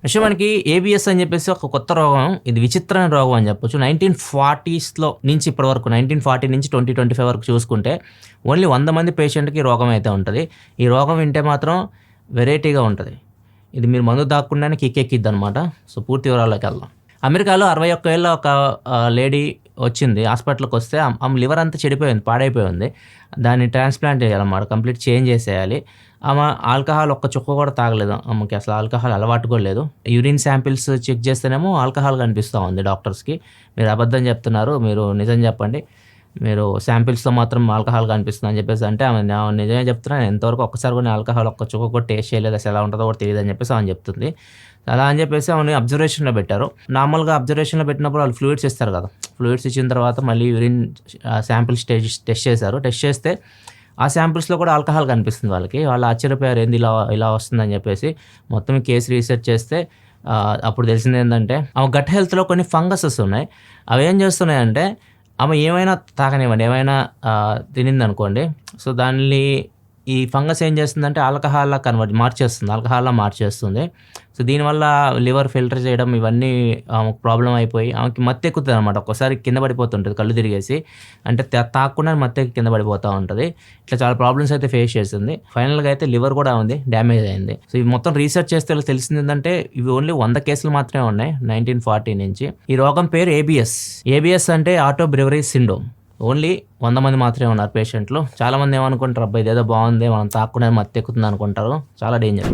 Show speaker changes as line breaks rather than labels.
Actually మనకి ABS అని చెప్పేసి ఒక కొత్త రోగం. ఇది విచిత్రమైన రోగం అని చెప్పొచ్చు. 1940స్‌లో నుంచి ఇప్పటి వరకు 1940 నుంచి 2025 వరకు చూసుకుంటే ఓన్లీ 100 మంది పేషెంట్‌కి రోగం అయితే ఉంటది. ఈ రోగం వింటే మాత్రం వెరైటీగా ఉంటది. ఇది మీరు మందు దాక్కుండానే కిక్కెక్కిద్దనమాట. సో పూర్తి వివరాల్లోకి వెళ్దాం. అమెరికాలో 61 ఏళ్ల ఒక లేడీ వచ్చింది. హాస్పిటల్‌కొస్తే ఆమె లివర్ అంతా చెడిపోయింది, పాడైపోయింది. దాన్ని ట్రాన్స్‌ప్లాంట్ చేయాలన్నమాట. కంప్లీట్ చేంజ్ చేసేయాలి. ఆమె ఆల్కహాల్ ఒక్క చుక్క కూడా తాగలేదు. ఆమెకి అసలు ఆల్కహాల్ అలవాటు కూడా లేదు. యూరిన్ శాంపిల్స్ చెక్ చేస్తేనేమో ఆల్కహాల్ కనిపిస్తా ఉంది డాక్టర్స్‌కి. మీరు అబద్ధం చెప్తున్నారు, మీరు నిజం చెప్పండి. మీరు శాంపిల్స్‌లో మాత్రం ఆల్కహాల్ కనిపిస్తుందని చెప్పేసి అంటే ఆమె నిజమే చెప్తున్నా. నేను ఇంతవరకు ఒక్కసారి కూడా ఆల్కహాల్ ఒక్క చుక్క కూడా టేస్ట్ చేయలేదు. అసలు ఎలా ఉంటుందో కూడా తెలీదని చెప్పేసి ఆమె చెప్తుంది. అలా అని చెప్పేసి ఆమెని అబ్జర్వేషన్‌లో పెట్టారు. నార్మల్‌గా అబ్జర్వేషన్‌లో పెట్టినప్పుడు వాళ్ళు ఫ్లూయిడ్స్ ఇస్తారు కదా! ఫ్లూయిడ్స్ ఇచ్చిన తర్వాత మళ్ళీ యూరిన్ శాంపిల్స్ టెస్ట్ చేశారు. టెస్ట్ చేస్తే ఆ శాంపిల్స్‌లో కూడా ఆల్కహాల్ కనిపిస్తుంది వాళ్ళకి. వాళ్ళు ఆశ్చర్యపోయారు, ఏంది ఇలా వస్తుందని చెప్పేసి. మొత్తం కేసు రీసెర్చ్ చేస్తే అప్పుడు తెలిసిందేంటంటే ఆమె గట్ హెల్త్‌లో కొన్ని ఫంగసెస్ ఉన్నాయి. అవి ఏం చేస్తున్నాయంటే ఆమె ఏమైనా తాగనివ్వండి, ఏమైనా తినిందనుకోండి, సో దాన్ని ఈ ఫంగస్ ఏం చేస్తుందంటే ఆల్కహాల్‌లా మార్చేస్తుంది. సో దీనివల్ల లివర్ ఫిల్టర్ చేయడం ఇవన్నీ ఆమెకు ప్రాబ్లమ్ అయిపోయి ఆమెకి మత్తెక్కుతదనమాట. ఒక్కోసారి కింద పడిపోతుంటది కళ్ళు తిరిగేసి. అంటే తాగకుండానే మత్తెక్కి కింద పడిపోతా ఉంటది. ఇట్లా చాలా ప్రాబ్లమ్స్ అయితే ఫేస్ చేసింది. ఫైనల్‌గా అయితే లివర్ కూడా ఉంది డ్యామేజ్ అయింది. సో ఇవి మొత్తం రీసెర్చ్ చేస్తే తెలిసిందేంటంటే ఇవి ఓన్లీ 100 కేసులు మాత్రమే ఉన్నాయి 1940 నుంచి. ఈ రోగం పేరు ఏబిఎస్. ఏబిఎస్ అంటే ఆటో బ్రెవరీ సిండ్రోమ్. ఓన్లీ 100 మంది మాత్రమే ఉన్నారు పేషెంట్లు. చాలామంది ఏమనుకుంటారు, అబ్బా ఇదేదో బాగుంది, మనం తాగకుండా మత్తెక్కుతుంది అనుకుంటారు. చాలా డేంజర్.